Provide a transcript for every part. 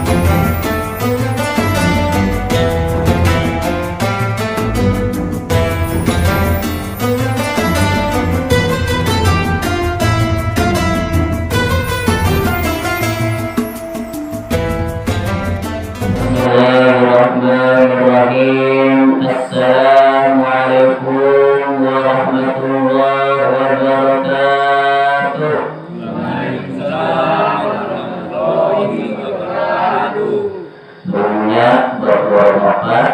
Bismillahirrahmanirrahim. Assalamualaikum warahmatullahi wabarakatuh. Waalaikumsalam warahmatullahi wabarakatuh. Sebelumnya berdoa bapak,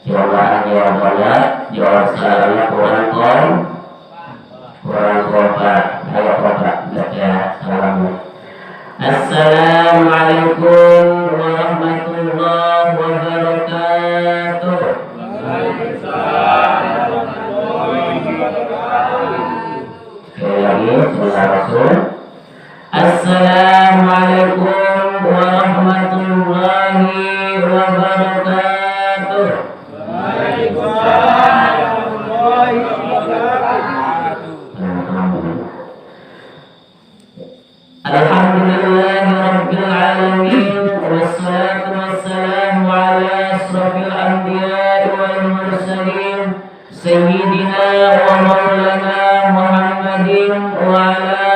jamaahnya banyak, jawab salamnya kurang bapak, ayo bapak baca salamnya. Assalamualaikum warahmatullahi wabarakatuh. Waalaikumsalam warahmatullahi wabarakatuh. Sekali lagi, salam Rasul. Assalamualaikum warahmatullahi wabarakatuh. Waalaikumsalam warahmatullahi wabarakatuh. Alhamdulillahi rabbil alamin, wassalatu wassalamu ala asrafil anbiya'i wal mursalin, sayyidina wa maulana Muhammadin wa ala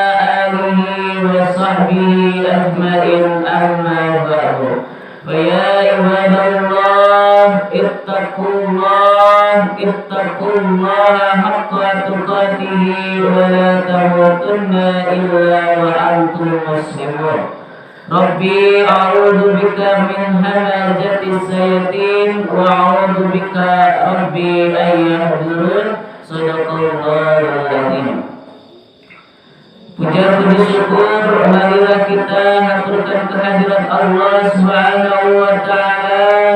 alihi wa sahbihi ajma'in, amma ba'du. Fa ya ibadallah, ittaqullaha haqqa tuqatih wa la tamutunna illa wa antum muslimun. Rabbi a'udzu bika min hamazati syayatin wa a'udzu bika rabbi an yahdurun. Shadaqallahul azim. Puja puji syukur marilah kita haturkan kehadirat Allah Subhanahu wa taala,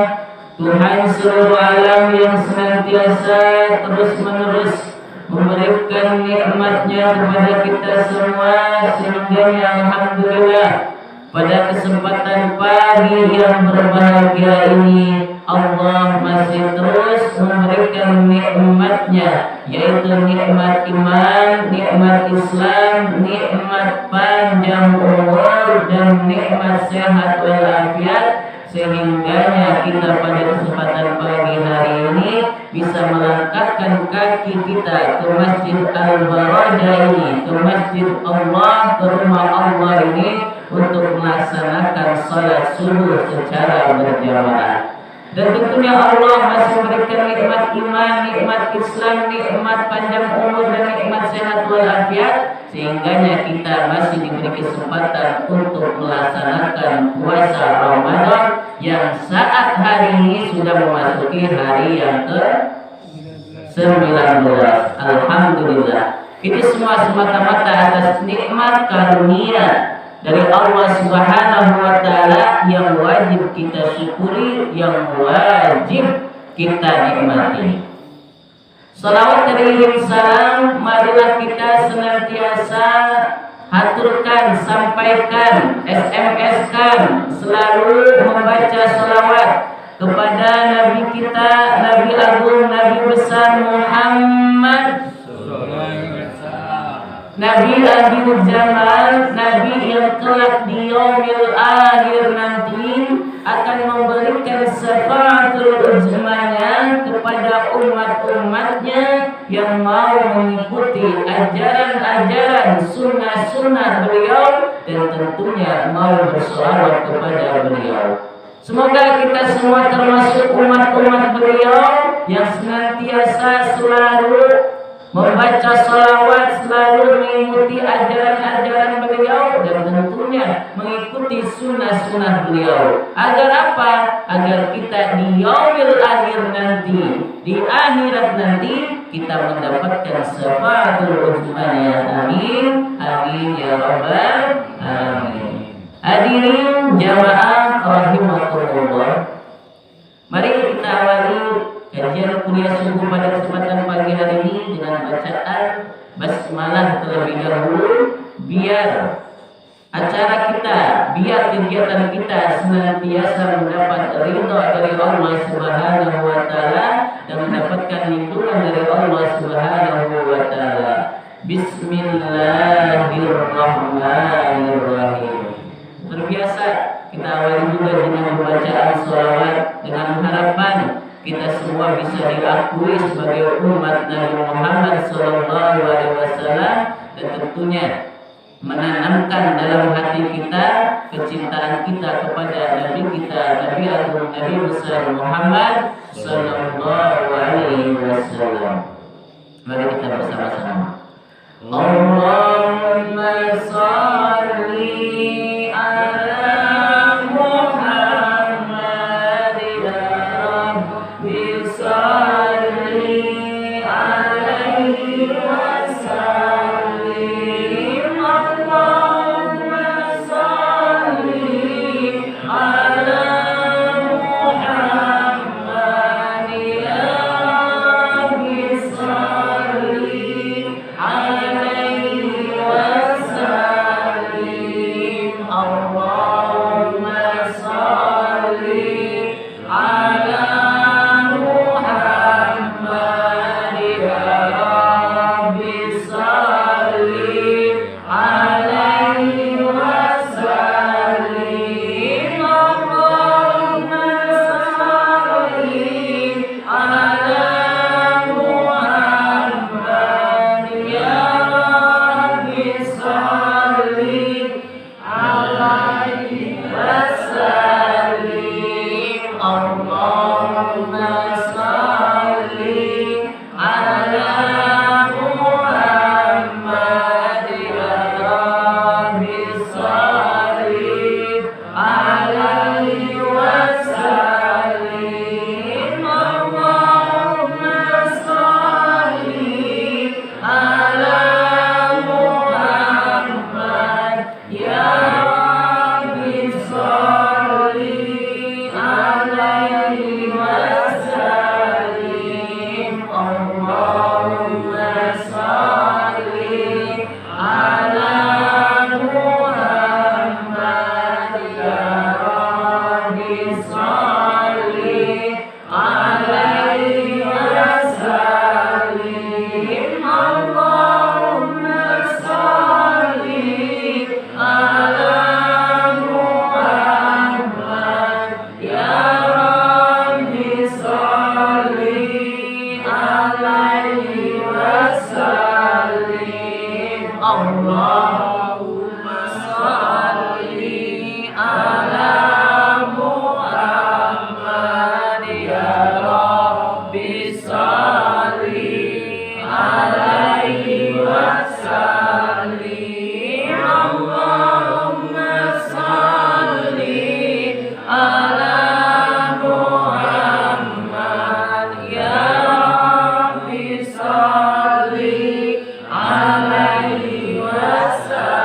Tuhan seluruh alam yang senantiasa terus-menerus memberikan nikmat-Nya kepada kita semua, sehingga alhamdulillah pada kesempatan pagi yang berbahagia ini Allah masih terus memberikan nikmat-Nya, yaitu nikmat iman, nikmat Islam, nikmat panjang umur, dan nikmat sehat walafiat, sehingganya kita pada kesempatan pagi hari ini bisa melangkahkan kaki kita ke Masjid Al-Baradah ini, ke Masjid Allah, ke rumah Allah ini, untuk melaksanakan salat subuh secara berjamaah. Dan tentunya Allah masih memberikan nikmat iman, nikmat Islam, nikmat panjang umur, dan nikmat sehat walafiat, sehingganya kita masih diberi kesempatan untuk melaksanakan puasa Ramadan yang saat hari ini sudah memasuki hari yang ke-19. Alhamdulillah. Itu semua semata-mata atas nikmat karunia dari Allah Subhanahu wa taala yang wajib kita syukuri, yang wajib kita nikmati. Salawat dan salam marilah kita senantiasa haturkan, sampaikan, SMS-kan, selalu membaca salawat kepada Nabi kita, Nabi Agung, Nabi besar Muhammad, Nabi Akhir Zaman, Nabi yang kelak di yaumil akhir nanti akan memberikan syafaatul uzmanya kepada umat-umatnya yang mau mengikuti ajaran-ajaran sunnah-sunnah beliau, dan tentunya mau berselawat kepada beliau. Semoga kita semua termasuk umat-umat beliau yang senantiasa selalu membaca salawat, selalu mengikuti ajaran-ajaran beliau, dan tentunya mengikuti sunnah-sunnah beliau. Agar apa? Agar kita di yaumil akhir nanti, di akhirat nanti, kita mendapatkan syafaatul uzmanya. Amin, amin ya rabbal alamin. Hadirin jamaah rahimakumullah, mari kita awali kajian kuliah subuh pada kesempatan pagi hari ini dengan bacaan basmalah terlebih dahulu, biar acara kita, biar kegiatan kita senantiasa mendapat ridha dari Allah Subhanahu wa taala dan mendapatkan lindungan dari Allah Subhanahu wa taala. Bismillahirrahmanirrahim. Terbiasa kita awali juga dengan bacaan sholawat dengan harapan kita semua bisa diakui sebagai umat Nabi Muhammad SAW, dan tentunya menanamkan dalam hati kita kecintaan kita kepada Nabi kita, Nabi Agung Nabi besar Muhammad Sallallahu Alaihi Wasallam. Mari kita bersama-sama. Allahumma sholli ala Muhammad ya Rabbi sholli alaihi wasallim. Allahumma sholli ala Muhammad ya Rabbi sholli alaihi wasallim. Allahumma sholli ala Muhammad ya Rabbi sholli alaihi wasallim. Allahumma sholli ala Muhammad ya Rabbi sholli alaihi wasallim. Allahumma sholli ala Muhammad ya Rabbi sholli alaihi wasallim. Allahumma sholli ala Muhammad ya Rabbi sholli alaihi wasallim. Allahumma sholli ala Muhammad ya Rabbi sholli alaihi wasallim. Allahumma sholli ala Muhammad ya Rabbi sholli alaihi wasallim. Allahumma sholli ala Muhammad ya Rabbi sholli alaihi wasallim. Allahumma sholli ala Muhammad ya Rabbi sholli alaihi wasallim. Allahumma sholli ala Muhammad ya Rabbi sholli alaihi wasallim.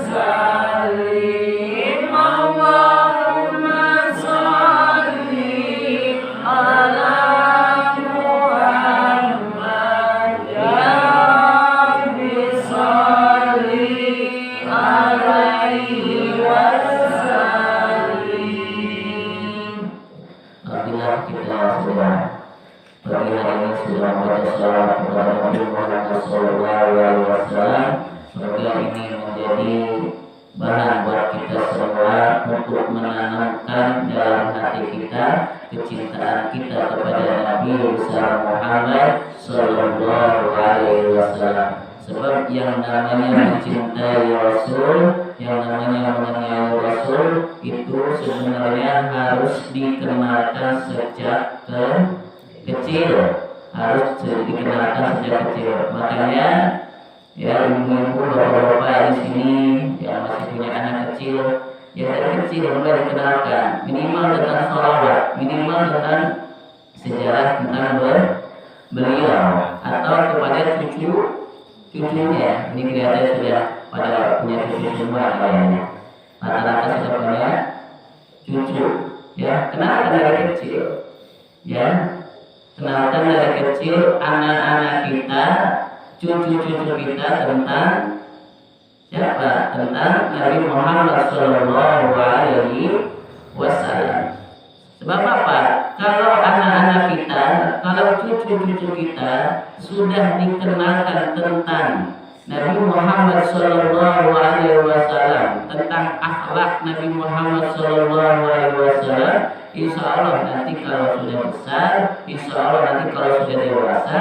Allahumma sholli ala Muhammad ya Rabbi sholli alaihi wasallim. Apabila kita sudah pagi hari ini sudah membaca sholawat kepada Nabi Muhammad SAW, maka ini menjadi bahan buat kita semua untuk menanamkan dalam hati kita kecintaan kita kepada Nabi besar Muhammad Sallallahu Alaihi Wasallam. Sebab yang namanya mencintai Rasul, yang namanya mengenal Rasul itu sebenarnya harus dikenalkan sejak kecil, harus dikenalkan sejak kecil. Makanya ya ibu-ibu, bapak-bapak di sini yang masih punya anak kecil, ya dari kecil mulai dikenalkan minimal tentang sholawat, minimal tentang sejarah tentang beliau, atau kepada cucunya. Ini kelihatannya sudah pada punya cucu semua kayaknya, rata-rata sudah punya cucu. Ya, kenalkan dari kecil, ya, kenalkan dari kecil anak-anak kita, cucu-cucu kita tentang siapa? Tentang Nabi Muhammad Shallallahu Alaihi Wasallam. Sebab apa? Kalau anak-anak kita, kalau cucu-cucu kita sudah dikenalkan tentang Nabi Muhammad Shallallahu Alaihi Wasallam, tentang akhlak Nabi Muhammad Shallallahu Alaihi Wasallam, insya Allah nanti kalau sudah besar, insya Allah nanti kalau sudah dewasa,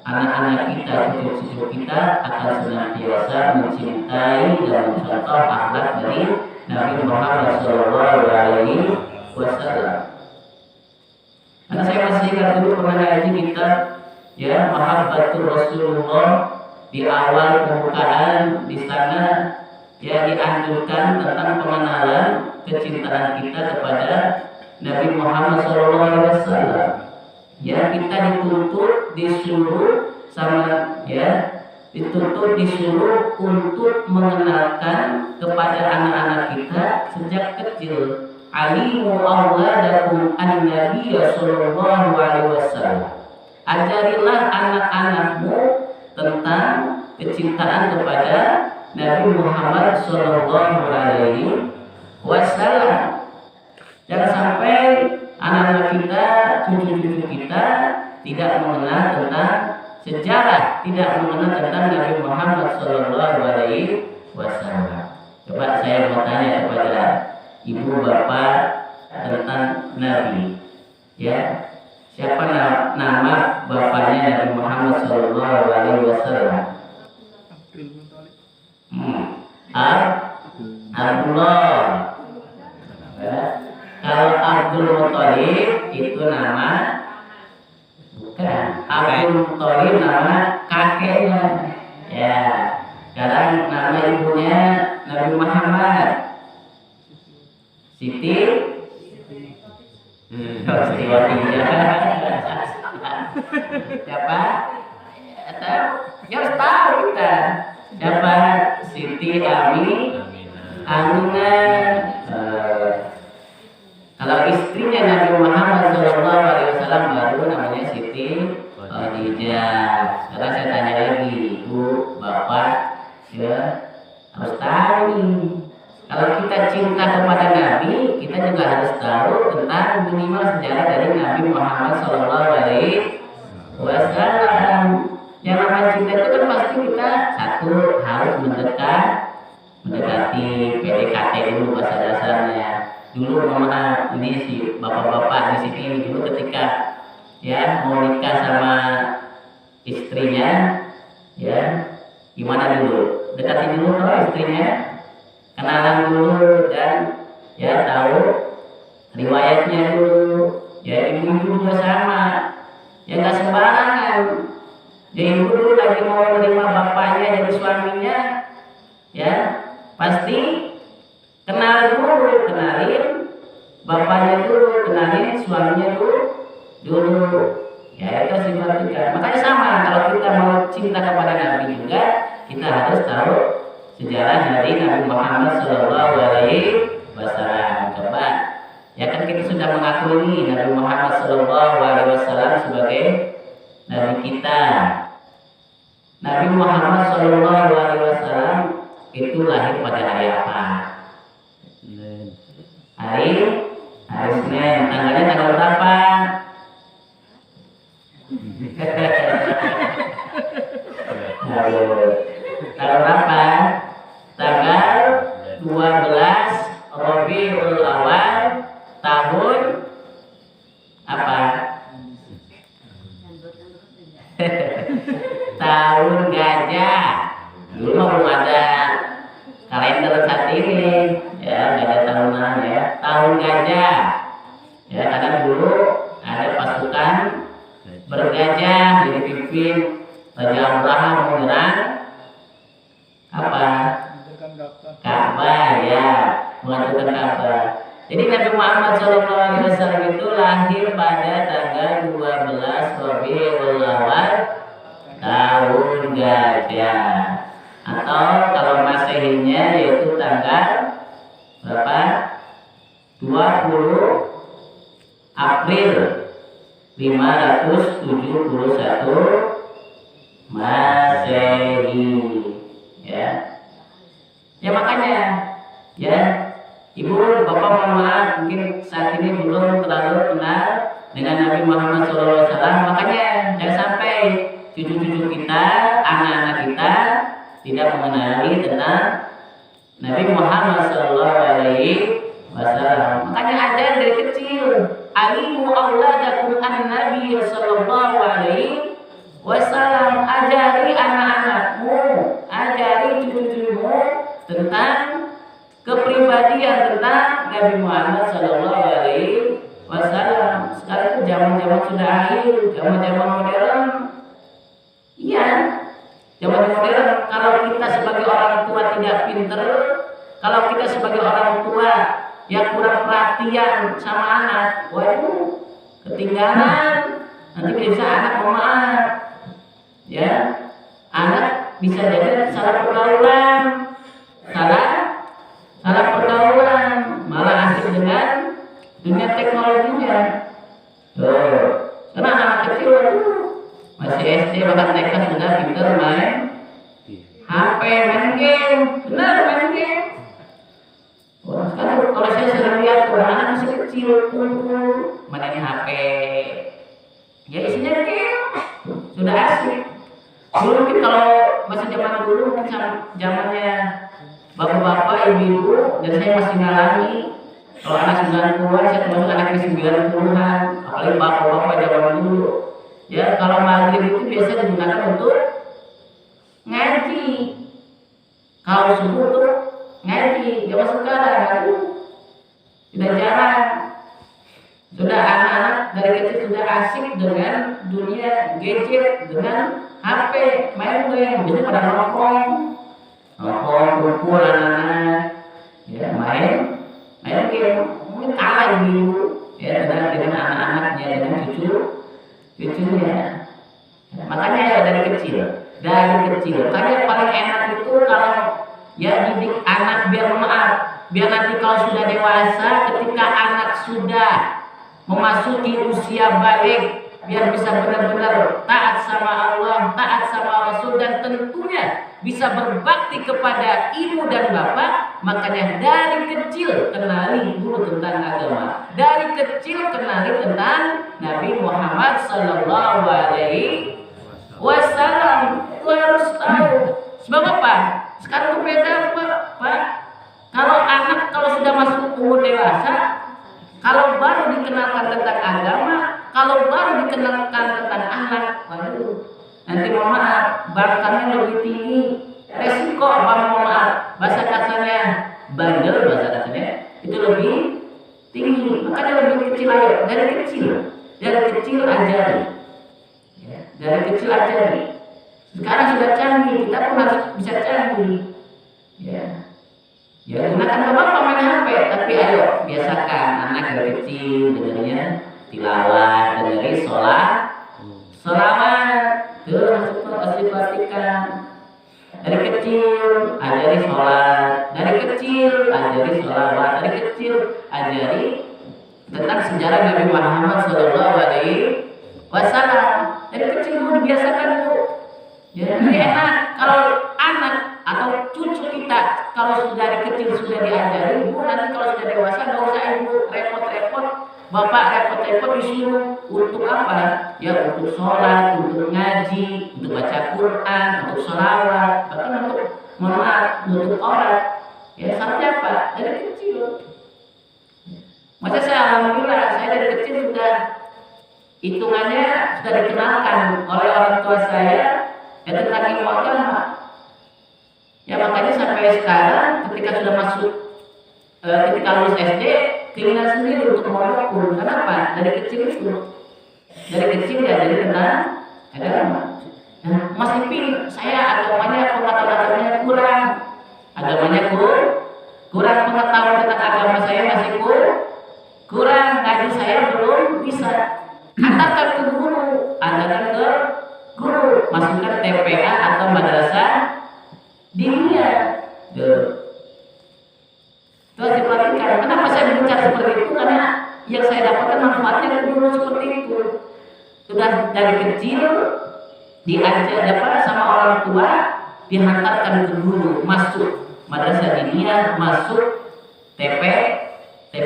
anak-anak kita, cucu-cucu kita akan senantiasa mencintai dan mencontoh akhlak dari Nabi Muhammad Shallallahu Alaihi Wasallam. Karena saya masih ingat dulu pernah ngaji kita, ya, Mahabbatur Rasulullah. Di awal pembukaan di sana ya dianjurkan tentang pengenalan kecintaan kita kepada Nabi Muhammad SAW. Ya, kita disuruh sama ya disuruh untuk mengenalkan kepada anak-anak kita sejak kecil. Alimu auladakum an-nabiyya sallallahu alaihi wasallam. Ajarilah anak-anakmu tentang kecintaan kepada Nabi Muhammad Sallallahu Alaihi Wasallam. Jangan sampai anak-anak kita, cucu-cucu kita tidak mengenal tentang sejarah, tidak mengenal tentang Nabi Muhammad Sallallahu Alaihi Wasallam. Coba saya mau tanya kepada ibu bapak tentang Nabi, ya. Siapa nama bapaknya Nabi Muhammad Sallallahu Alaihi Wasallam? Abdullah. Ya. Kalau Abdul Muthalib itu nama bukan. Abdul Muthalib nama kakeknya. Ya. Sekarang nama ibunya Nabi Muhammad. Siti. Siapa? Ya harus tahu kita. Siapa? Siti Aminah. Kalau istrinya Nabi Muhammad SAW baru namanya Siti Khadijah. Sekarang saya tanya lagi, ibu, bapak, ya harus tahu nih. Kalau kita cinta kepada Nabi, kita juga harus tahu tentang minimal sejarah dari Nabi Muhammad Sallallahu Alaihi Wasallam. Yang namanya cinta itu kan pasti kita satu harus mendekati PDKT dulu bahasa dasarnya. Dulu mana ini si bapak-bapak di sini dulu ketika ya mau nikah sama istrinya, ya gimana dulu? Dekati dulu kalau istrinya. Kenalan dulu dan ya tahu riwayatnya dulu. Ya ibu juga sama. Ya nggak sembarangan. Ya ibu dulu lagi mau menerima bapaknya jadi suaminya, ya pasti kenalin bapaknya dulu, kenalin suaminya dulu. Ya itu simpatika. Makanya sama kalau kita mau cinta kepada Nabi juga kita harus tahu sejarah dari Nabi Muhammad Sallallahu Alaihi Wasallam. Coba, ya kan kita sudah mengakui Nabi Muhammad Sallallahu Alaihi Wasallam sebagai Nabi kita. Nabi Muhammad Sallallahu Alaihi Wasallam itu lahir pada hari apa? Hari Senin. Tanggalnya tanggal berapa? Tanggal berapa? Tanggal 12 Rabiul Awal tahun apa? Tahun gajah. Dulu belum ada kalender saat ini, ya nggak ada tahunan ya. Tahun gajah. Ya karena dulu ada pasukan bergajah dipimpin Raja Abraham menyerang apa? Ka'bah, ya, menghancurkan Ka'bah. Jadi Nabi Muhammad SAW itu lahir pada tanggal 12 Rabiul Awal tahun gajah, atau kalau Masehinya yaitu tanggal berapa? 20 April 571 Masehi, ya. Ya makanya, ya ibu, bapak, mohon maaf mungkin saat ini belum terlalu kenal dengan Nabi Muhammad SAW. Makanya jangan sampai cucu-cucu kita, anak-anak kita tidak mengenali tentang Nabi Muhammad SAW. Makanya ajar dari kecil. Alimu auladakum an-nabi sallallahu alaihi wasallam. Ajari anak-anakmu, ajari cucu-cucumu tentang kepribadian tentang Nabi Muhammad sallallahu alaihi wasallam. Sekarang itu zaman-zaman sudah akhir, zaman-zaman modern. Iya, zaman modern. Kalau kita sebagai orang tua tidak pinter, kalau kita sebagai orang tua yang kurang perhatian sama anak, waduh, ketinggalan. Nanti bisa anak maaf, ya, anak bisa jadi salah pergaulan, salah pergaulan, malah asik dengan dunia teknologinya. Karena anak kecil, waduh, masih SD bahkan TK sudah pintar main HP, main game, benar main game. Wah, sekarang kalau saya sering lihat anak masih kecil kumpul main HP, ya isinya game, sudah asik. Dulu mungkin kalau masih zaman dulu mungkin zamannya bapak-bapak, ibu-ibu, dan saya masih ngalami. Kalau anak 90-an, saya termasuk anak 90-an, apalagi bapak-bapak zaman dulu. Ya, kalau maghrib itu biasa digunakan untuk ngaji. Kalau subuh tuh ngaji. Zaman sekarang aduh, sudah jarang. Sudah anak-anak dari kecil sudah asik dengan dunia gadget, dengan HP, main game, jadi pada nongkrong, kumpul anak-anak, ya main game, mungkin kalah ibu, ya dengan anak-anaknya, dengan cucunya. Makanya ya dari kecil. Makanya paling enak itu kalau ya didik anak biar nanti kalau sudah dewasa, ketika anak sudah memasuki usia balik, biar bisa benar-benar taat sama Allah, taat sama Rasul, dan tentunya bisa berbakti kepada ibu dan bapak. Makanya dari kecil kenali dulu tentang agama, dari kecil kenali tentang Nabi Muhammad Sallallahu Alaihi Wasallam. Itu harus tahu. Sebab apa? Sekarang itu beda Pak. Kalau anak sudah masuk umur dewasa, kalau baru dikenalkan tentang agama, kalau baru dikenalkan tentang akhlak, waduh, nanti mohon maaf, bangkangnya lebih tinggi, resiko mohon maaf, bahasa kasarnya bandel, bahasa kasarnya itu lebih tinggi. Makanya lebih kecil aja, dari kecil ajari, ya, dari kecil ajari. Sekarang sudah canggih, kita pun harus bisa canggih, ya. Ya gunakan bapak main HP, tapi ayo biasakan anak dari kecil dengarnya tilawah, dengerin sholawat, tuh harus perhatikan. Dari kecil ajari sholat, dari kecil ajari sholawat, dari kecil ajari tentang sejarah Nabi Muhammad Sallallahu Alaihi Wasallam. Dari kecil bu dibiasakan bu. Ya, ini enak kalau anak atau cucu kita kalau sudah dari kecil sudah diajari, bu nanti kalau sudah dewasa nggak usah ibu repot-repot, bapak repot-repot disuruh untuk apa? Ya untuk sholat, untuk ngaji, untuk baca Quran, untuk sholawat, bahkan untuk untuk orang. Ya seperti apa? Dari kecil. Masa saya alhamdulillah saya dari kecil sudah hitungannya sudah dikenalkan oleh orang tua saya ya tentang ilmu agama. Ya makanya sampai sekarang ketika sudah masuk ketika lulus SD keinginan sendiri untuk mondok pun. Kenapa? Dari kecil ya jadi tentang agama. Nah, Mas Ipin, saya agamanya pengetahuannya kurang, kurang pengetahuan tentang agama saya masih kurang, ngaji saya belum bisa. Antarkan ke guru, masukkan TPA atau madrasah diniyah. Itu harus diperhatikan. Kenapa saya bicara seperti itu? Karena yang saya dapatkan manfaatnya ke guru seperti itu. Sudah dari kecil diajar sama orang tua, dihantarkan ke guru, masuk madrasah diniyah masuk TPA. Di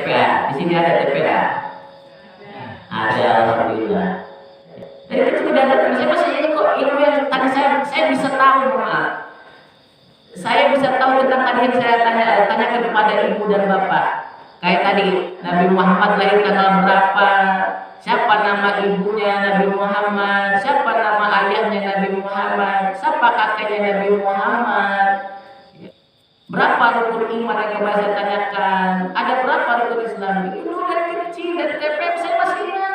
sini ada TPA. Ada, alhamdulillah. Dari kecil udah ada. Saya masih ingat kok ilmu yang tadi saya bisa tahu, maaf. Saya bisa tahu tentang tadi yang saya tanyakan kepada ibu dan bapak. Kayak tadi Nabi Muhammad lahir tanggal berapa? Siapa nama ibunya Nabi Muhammad? Siapa nama ayahnya Nabi Muhammad? Siapa kakeknya Nabi Muhammad? Berapa rukun iman yang kemarin saya tanyakan? Ada berapa rukun Islam? Itu dari kecil, dari TPM saya masih ingat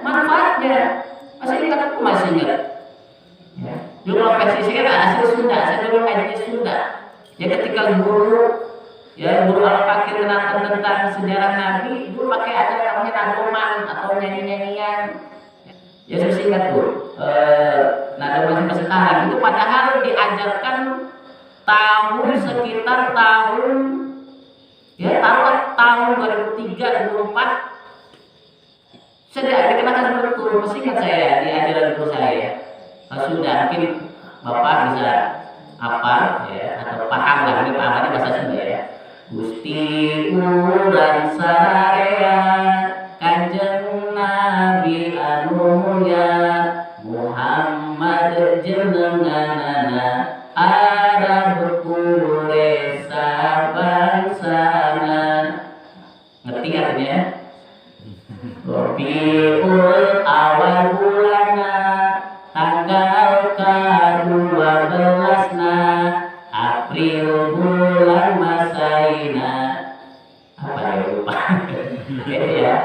manfaatnya. Masih ingat. Ya. Dulu kalau versi saya asli Sunda, saya dulu ngajinya Sunda. Ya ketika guru Al-Fakir menerangkan tentang sejarah Nabi, itu pakai ada namanya nadoman atau nyanyi-nyanyian. Ya saya ingat tuh, nadoman sampai sekarang itu padahal diajarkan sekitar tahun 2003 2004. Saya dikenakan seperti itu, masih ingat saya di ajaran guru saya. Kalau sudah mungkin Bapak bisa apa ya atau paham lah, ini pahamnya bahasa Sunda ya. Gusti urang sararea Kanjeng Nabi anu mulia Muhammad jenenganana Arab kuresa bangsana. Ngerti artinya? Rabiul awal bulana tanggal ke-12 April bulan Masaina. Apa ya lupa. Itu ya.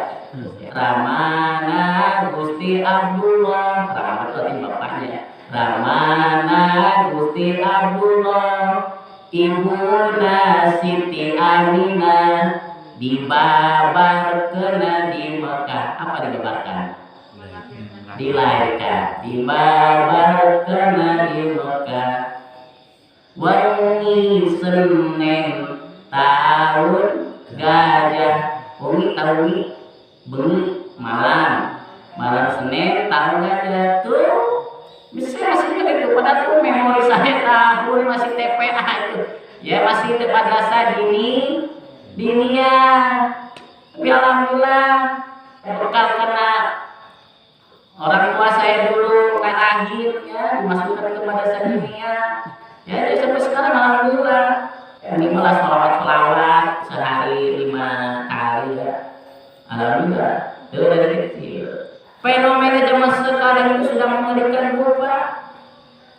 Ramana Gusti Abdullah. Ramana itu artinya bapaknya. Ramana Gusti Abdullah Ibuna Siti Aminah dibabarkeun di Mekah. Apa dibabarkan? Dilahirkan. Dibabarkeun di Mekah. Wengi Senin tahun gajah. Wengi tahun bengi malam Senin tahun gajah tuh. Bisa masih ingat itu, pada tuh memori saya tahun masih TPA itu. Ya masih madrasah diniyah. Tapi alhamdulillah bekal karena orang tua saya dulu akhir ya dimasukkan ke madrasah diniyah. Ya jadi sampai sekarang alhamdulillah minimal sholawat sehari 5 kali ya. Alhamdulillah dari kecil. Fenomena zaman sekarang itu sudah mengerikan, Bapak.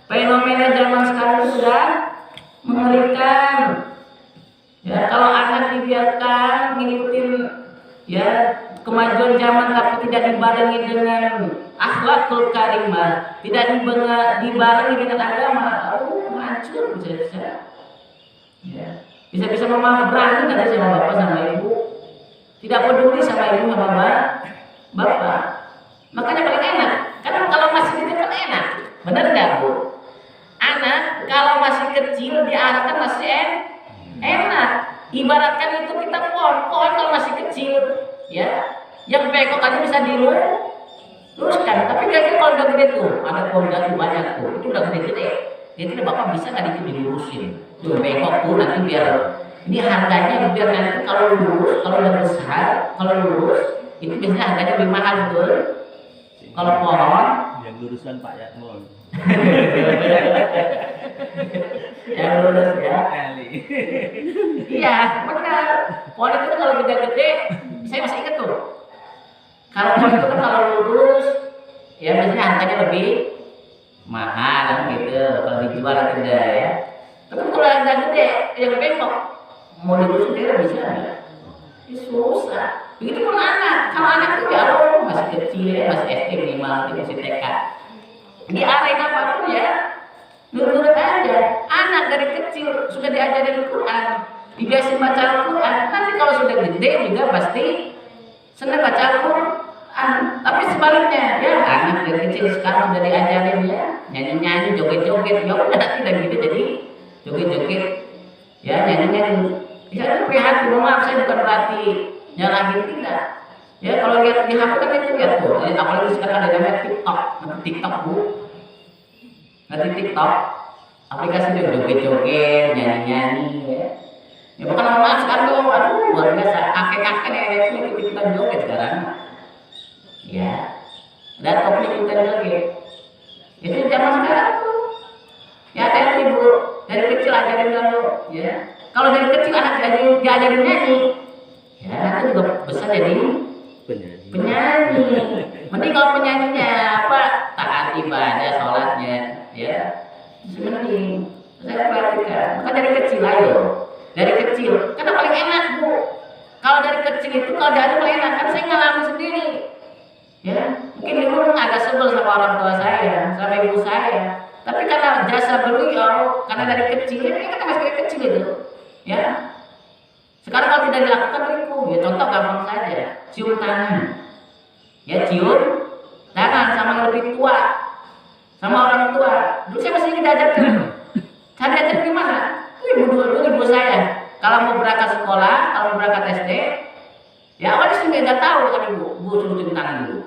Fenomena zaman sekarang itu sudah mengerikan. Ya, kalau anak dibiarkan ngikutin ya kemajuan zaman tapi tidak dibarengi dengan akhlakul karimah, tidak dibarengi dengan agama, hancur bisa-bisa. Ya. Bisa-bisa mama berani nggak sama bapak sama ibu, tidak peduli sama ibu sama bapak. Makanya paling enak, karena kalau masih kecil kan enak, benar nggak Bu? Anak kalau masih kecil diarahkan masih enak. Ibaratkan itu kita pohon kalau masih kecil, ya, yang bengkok aja bisa diluruskan. Tapi kalau udah gede tuh, ada pohon jatuh banyak tuh, itu udah gede-gede. Jadi bapak bisa nggak itu dilurusin? Tuh bengkok tuh nanti biar ini harganya biar nanti kalau lurus, kalau udah besar, kalau lurus itu biasanya harganya lebih mahal betul. Kalau pohon yang lurusan Pak Yatmul. yang lurus ya. Iya benar. Pohon itu kalau gede-gede, saya masih ingat tuh. Kalau pohon itu kan kalau lurus, ya biasanya harganya lebih mahal gitu. Kalau dijual tidak ya. Tapi kalau yang gede, yang bengkok, mau dilurusin dia bisa nggak? Susah. Begitu pun anak. Kalau anak itu ya masih kecil, masih SD minimal, masih TK. Di arena apapun ya, nurut aja. Anak dari kecil sudah diajarin Al-Quran, dibiasain baca Al-Quran. Nanti kalau sudah gede juga pasti senang baca Al-Quran. Tapi sebaliknya, ya anak dari kecil sekarang sudah diajarin ya nyanyi-nyanyi, joget-joget. Ya udah nanti dan gitu jadi joget-joget, ya nyanyi-nyanyi. Ya itu prihatin, maaf saya bukan berarti nyalahin tidak. Ya kalau lihat di HP kan itu lihat tuh, apalagi sekarang ada namanya TikTok Bu. Nanti TikTok aplikasi itu joget-joget, nyanyi-nyanyi ya. Ya bukan orang sekarang tuh, aduh luar biasa, kakek-kakek nenek ini ikutan joget sekarang. Ya, dan topik ikutan joget. Itu zaman sekarang tuh. Ya hati-hati bu, dari kecil ajarin dulu. Ya, kalau dari kecil anak diajarin nyanyi, ya nanti juga besar jadi penyanyi. Mending kalau penyanyinya apa taat ibadah, sholatnya, ya mending. Saya perhatikan, maka dari kecil ayo. Dari kecil, karena paling enak bu. Kalau dari kecil itu kalau dari paling enak, kan saya ngalamin sendiri. Ya, mungkin dulu agak sebel sama orang tua saya, sama ibu saya. Tapi karena jasa beliau, karena dari kecil, ini kan masih dari kecil itu. Ya, sekarang kalau tidak dilakukan itu, ya contoh gampang saja, cium tangan. Ya cium tangan sama yang lebih tua, sama orang tua. Dulu saya masih diajarkan. Saya diajarkan gimana? Ibu saya kalau mau berangkat sekolah, kalau mau berangkat SD, ya awalnya sih nggak tahu kan ibu suruh cium tangan dulu.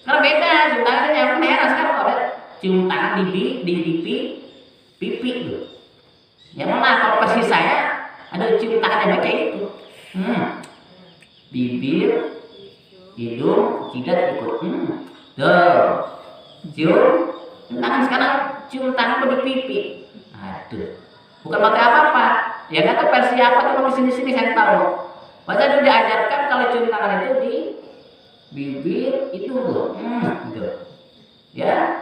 Karena beda cium tangannya yang merah sekarang ada cium tangan di pipi tuh. Ya mana kalau persis saya ada cium tangan yang kayak itu. Bibir, hidung, jidat ikut. Cium tangan sekarang cium tangan di pipi. Aduh, bukan pakai apa-apa. Ya kata versi apa tuh di sini saya tahu. Masa dulu diajarkan kalau cium tangan itu di bibir itu loh. Gitu. Ya.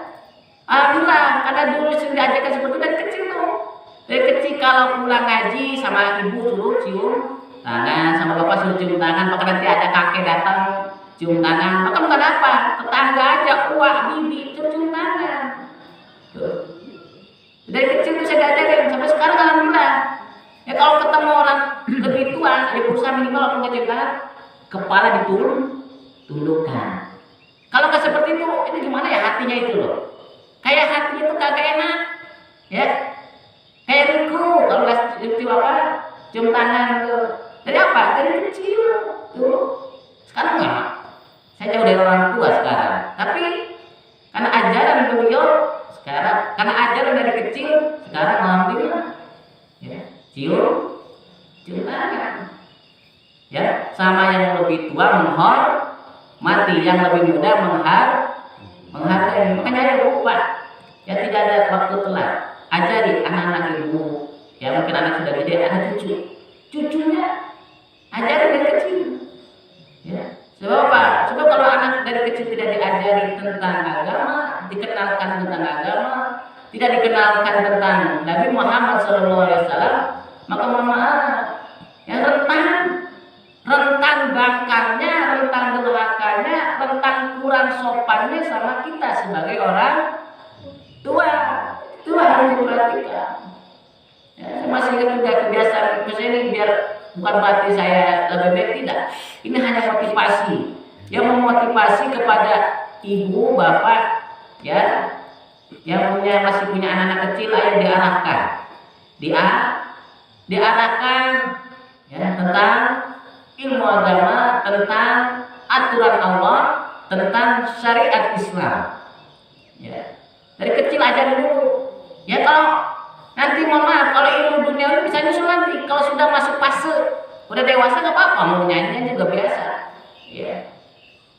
Alhamdulillah, karena dulu sudah diajarkan seperti itu dari kecil tuh. Dari kecil kalau pulang ngaji sama ibu suruh cium tangan, sama bapak suruh cium tangan. Maka nanti ada kakek datang cium tangan. Maka bukan apa, tetangga aja, uak, bibi cium tangan. Tuh. Dari kecil tuh saya diajarin sampai sekarang alhamdulillah. Ya kalau ketemu orang lebih tua, ya berusaha minimal punya jangan kepala ditundukkan. Kalau nggak seperti itu, ini gimana ya hatinya itu loh? Kayak hatinya itu kagak enak, ya. Kayak riku kalau nggak cium apa, cium tangan tuh. Dari apa? Dari kecil tuh. Sekarang nggak. Saya jauh dari orang tua sekarang. Tapi karena ajaran beliau sekarang, karena ajaran dari kecil sekarang alhamdulillah. Ya. Cium tangan. Ya, sama yang lebih tua menghormati, yang lebih muda menghargai. Makanya saya lupa. Ya tidak ada waktu telat. Ajari anak-anak ibu. Ya mungkin anak sudah gede, ada cucunya. Ajari dari kecil. Ya. Sebab apa? Sebab kalau anak dari kecil tidak diajari tentang agama, dikenalkan tentang agama, tidak dikenalkan tentang Nabi Muhammad SAW, maka mohon maaf, yang rentan bangkangnya, rentan durhakanya, rentan kurang sopannya sama kita sebagai orang tua. Itu harus diperhatikan. Ya, saya masih ingat juga kebiasaan misalnya ini biar bukan berarti saya lebih baik, tidak. Ini hanya motivasi. Yang memotivasi kepada ibu, bapak, ya, yang masih punya anak-anak kecil, ayo diarahkan. Diarahkan ya, tentang ilmu agama, tentang aturan Allah, tentang syariat Islam. Ya. Dari kecil aja dulu. Ya kalau nanti mohon maaf, kalau ilmu dunia bisa nyusul nanti. Kalau sudah masuk fase, udah dewasa nggak apa-apa, mau nyanyinya juga biasa. Ya.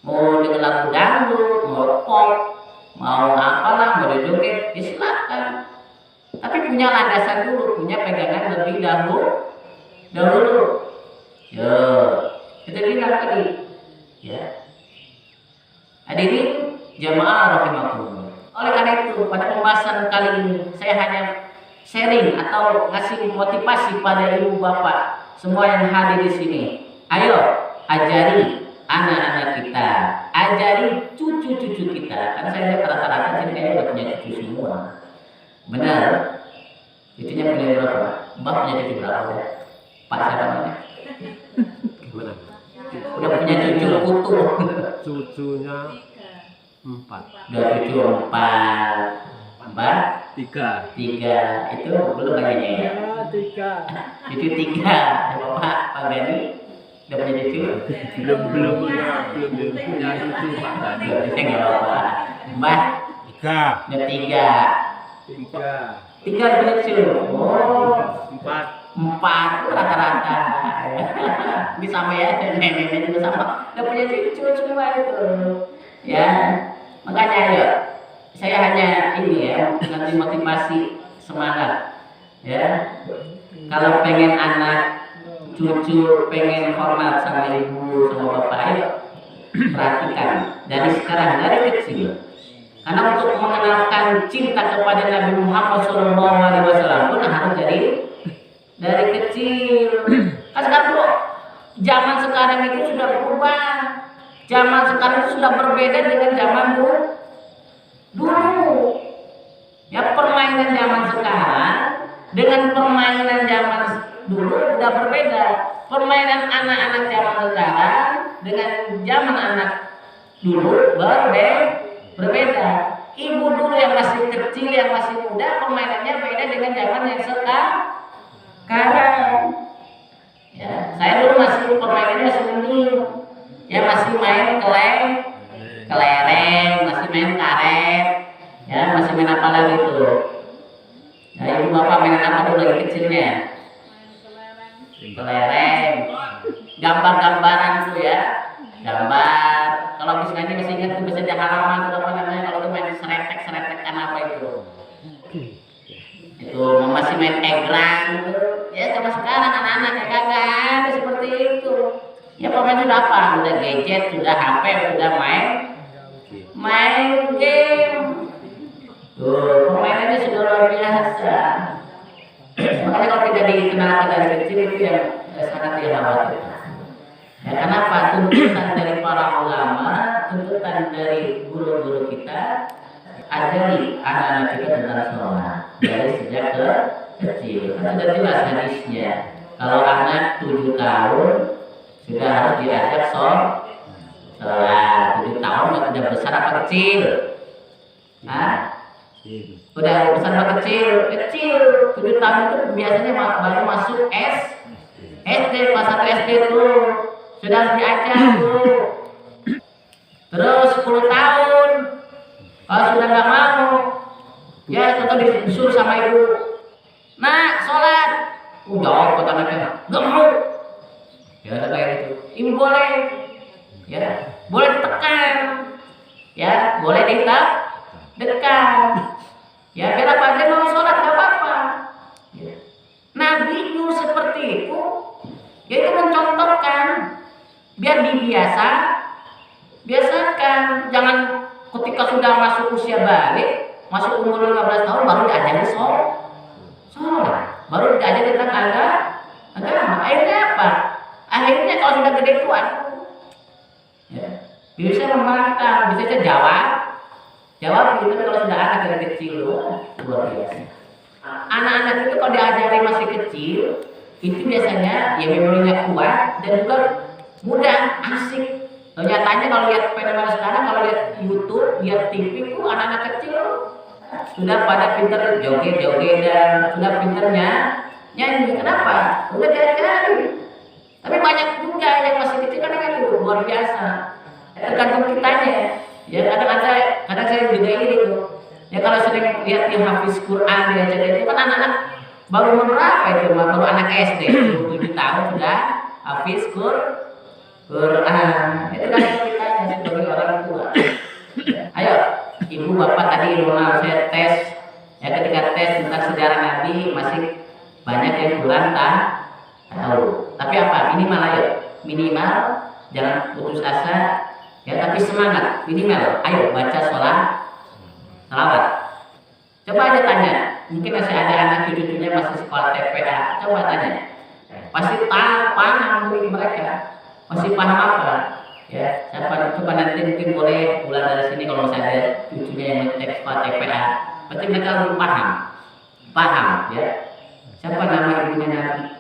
Mau dengan lagu dangdut, mau pop, mau apalah, mau joget, ya silakan. Tapi punya landasan dulu, punya pegangan lebih dahulu. Ya, kita bilang tadi, ya. Hadirin jamaah rahimakumullah. Oleh karena itu, pada pembahasan kali ini saya hanya sharing atau ngasih motivasi pada ibu bapak semua yang hadir di sini. Ayo ajari anak-anak kita, ajari cucu-cucu kita. Karena saya lihat rata-rata sini kayaknya udah punya cucu semua. Benar? Cucunya punya berapa? Mbak punya cucu berapa? Pak siapa namanya? Gimana? Udah punya cucu kutu. Cucunya 4. Udah cucu 4. Mbak 3. 3. Itu belum kayaknya ya? 3. Cucu 3. Bapak Pak Gani udah punya cucu? Belum punya cucu Pak Gani. Enggak apa-apa. Mbak 3. udah 3. Tiga. 3 cucu. Oh, 4. 4 rata-rata. Ini sama ya, nenek juga sama. Udah punya cucu semua itu. Ya, makanya ayo. Saya hanya ini ya, nanti motivasi semangat. Ya, kalau pengen anak cucu pengen hormat sama ibu sama bapak, ayo perhatikan dari sekarang, dari kecil. Karena untuk mengenalkan cinta kepada Nabi Muhammad SAW pun harus dari kecil. Kan sekarang tuh, zaman sekarang itu sudah berubah. Zaman sekarang itu sudah berbeda dengan zaman dulu. Ya, permainan zaman sekarang dengan permainan zaman dulu sudah berbeda. Permainan anak-anak zaman sekarang dengan zaman anak dulu berbeda. Ibu dulu yang masih kecil, yang masih muda, permainannya beda dengan zaman yang sekarang. Ya, saya dulu masih permainannya masih mending. Ya, masih main kelereng, masih main karet. Ya, masih main apa lagi tuh? Nah, ibu bapak mainan apa tuh lagi kecilnya? Kelereng, gambar-gambaran tuh ya, gambar. Kalau misalnya masih ingat tuh bisa di halaman tuh apa namanya, kalau tuh main seretek apa itu? Itu masih main egrang tuh. Ya, sama sekarang anak-anak ya kagak ada seperti itu. Ya, pemain sudah apa? Sudah gadget, sudah HP, sudah main game. Tuh, permainannya sudah luar biasa. Makanya kalau tidak dikenalkan dari kecil itu yang sangat dikhawatirkan. Ya, kenapa? Tuntutan dari para ulama, tuntutan dari guru-guru kita, ajari anak-anak kita tentang sholat dari sejak kecil. Kan sudah jelas hadisnya. Kalau anak 7 tahun sudah harus diajak sholat. 7 tahun sudah besar apa kecil? Udah besar apa kecil? Kecil. 7 tahun itu biasanya baru masuk SD, kelas 1 SD tuh sudah harus diajar tuh. Terus 10 tahun kalau sudah nggak mau, ya tetap disuruh sama ibu, nak sholat. Jawab kata anaknya, nggak mau. Ya kayak gitu. Ibu boleh, ya boleh ditekan, ya boleh dekat. Ya biar apa aja mau sholat nggak apa-apa. Ya. Nabi itu seperti itu, yaitu mencontohkan biar biasakan. Jangan ketika sudah masuk usia balik, masuk umur 15 tahun baru diajari sholat, baru diajari tentang agama. Akhirnya apa? Akhirnya kalau sudah gede tua, ya, bisa menerangkan, bisa jawab itu kalau sudah anak dari kecil, luar biasa. Anak-anak itu kalau diajari masih kecil, itu biasanya ya memorinya kuat dan juga mudah, asik. Nyatanya kalau lihat fenomena sekarang, kalau lihat YouTube, lihat TV, itu anak-anak kecil sudah pada pinter joget-joget dan sudah pinternya nyanyi. Kenapa? Udah diajari. Tapi banyak juga yang masih kecil kan itu luar biasa. Tergantung kitanya. Ya kadang saya juga ini tuh. Ya kalau sering lihat yang hafiz Quran diajar itu kan anak-anak baru berapa itu, baru anak SD 7 tahun sudah hafiz Quran. Itu kan kitanya sebagai orang tua. Ayo, ibu bapak tadi mau saya tes. Ya ketika tes tentang sejarah Nabi masih banyak yang kurang tahu. Tapi apa? Minimal jangan putus asa. Ya tapi semangat, minimal ayo baca salawat. Coba aja tanya, mungkin masih ada anak cucunya masih sekolah TPA, coba tanya. Pasti paham mereka, pasti paham apa? Ya, coba nanti mungkin boleh pulang dari sini kalau misalnya ada cucunya yang sekolah TPA, pasti mereka belum paham ya. Siapa nama ibunya Nabi?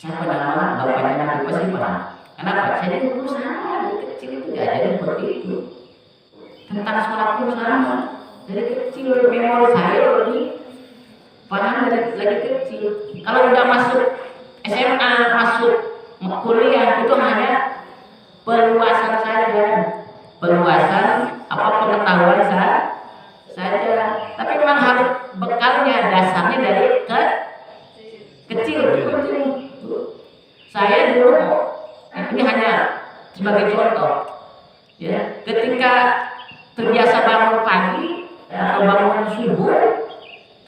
Siapa nama bapaknya Nabi? Pasti paham. Kenapa? Saya dulu sama dari kecil itu diajarin seperti itu. Tentang sholat pun sama. Dari kecil memori saya lebih paham dari kecil. Kalau udah masuk SMA, masuk kuliah itu hanya perluasan saja, perluasan apa pengetahuan saja. Tapi memang harus bekalnya dasarnya dari kecil. Saya dulu, ini hanya sebagai contoh, ya, ketika terbiasa bangun pagi atau bangun subuh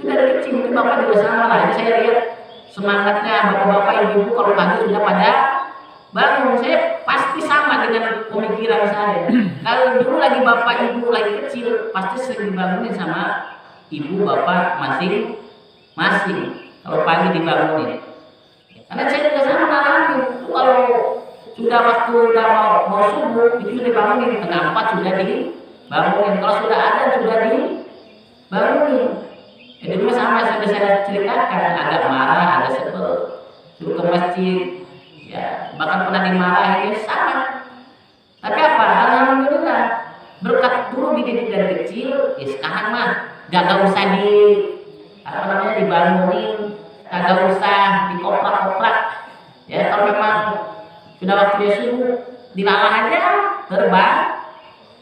itu dari kecil, itu bapak juga sama lah. Jadi saya lihat semangatnya bapak-bapak ibu-ibu kalau pagi sudah pada bangun, saya pasti sama dengan pemikiran saya. Kalau dulu lagi bapak ibu lagi kecil, pasti sering dibangunin sama ibu bapak masing-masing. Kalau pagi dibangunin, karena saya juga sama ngalamin. Kalau sudah waktu udah mau subuh itu sudah dibangunin, setengah 4 sudah dibangunin. Kalau sudah ada sudah dibangunin. Jadi dulu sama sudah saya ceritakan, agak marah, agak sebel, suruh ke masjid, ya bahkan pernah dimarahin, sama. Tapi apa? Alhamdulillah berkat dulu dididik dari kecil, ya sekarang mah gak usah dibangunin, gak usah dikoprak-koprak. Ya kalau memang sudah waktunya subuh, dilalah aja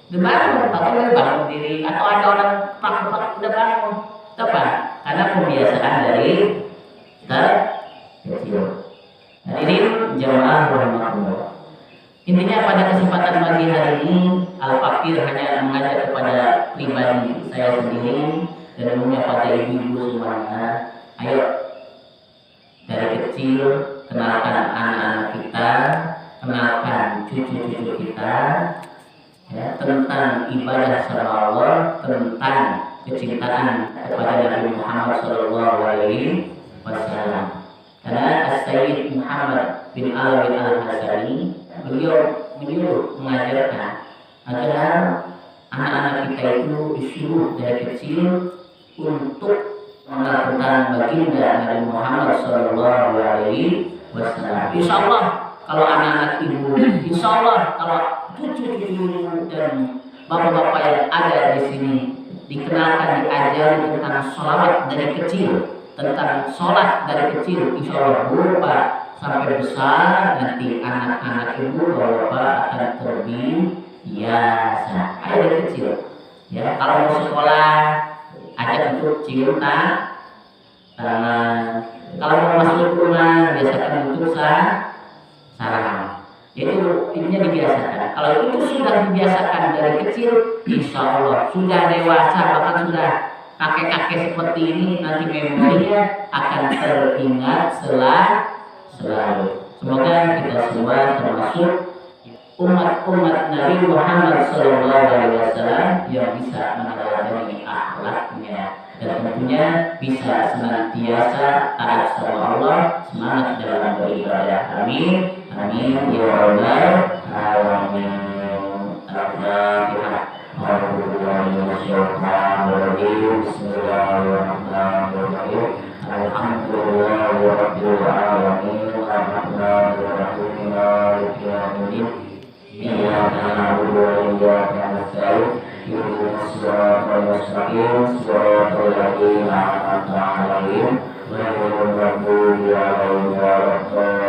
dibangun, atau bangun diri, atau ada orang prak-prak udah bangun. Apa? Karena kebiasaan dari kecil. Hadirin jamaah rahmatullah. Intinya pada kesempatan pagi hari ini Al-Fakir hanya mengajak kepada pribadi saya sendiri dan umumnya pada ibu-ibu semuanya. Ayo dari kecil kenalkan anak-anak kita, kenalkan cucu-cucu kita, ya, tentang ibadah sama Allah, tentang kecintaan kepada Nabi Muhammad SAW. Karena As-Sayyid Muhammad bin Alawi Al-Hasani beliau menyuruh mengajarkan agar anak-anak kita itu disuruh dari kecil untuk mengenal baginda Nabi Muhammad SAW. Insya Allah kalau anak-anak ibu, insya Allah kalau cucu-cucu dan bapak-bapak yang ada di sini dikenalkan, diajari tentang sholawat dari kecil, tentang sholat dari kecil, insya Allah bapak sampai besar nanti anak-anak ibu bapak akan terbiasa. Ayo dari kecil, ya kalau mau sekolah ajak untuk cium tangan, kalau mau masuk rumah biasakan untuk salam. Itu intinya dibiasakan. Kalau itu sudah dibiasakan dari kecil, insya Allah sudah dewasa, bahkan sudah kakek-kakek seperti ini, nanti memorinya akan teringat selalu. Semoga kita semua termasuk umat Nabi Muhammad SAW yang bisa meneladani akhlaknya dan tentunya bisa senantiasa taat sama Allah, semangat dalam beribadah. Amin. Amin ya rabbal alamin. Al-Fatihah. Bismillahirrahmanirrahim. Alhamdulillahirabbil alamin. Arrahmanirrahim. Maliki yaumiddin. Iyyaka na'budu wa iyyaka nasta'in. Ihdinas siratal mustaqim. Siratal ladzina an'amta 'alaihim ghairil maghdubi 'alaihim waladdallin.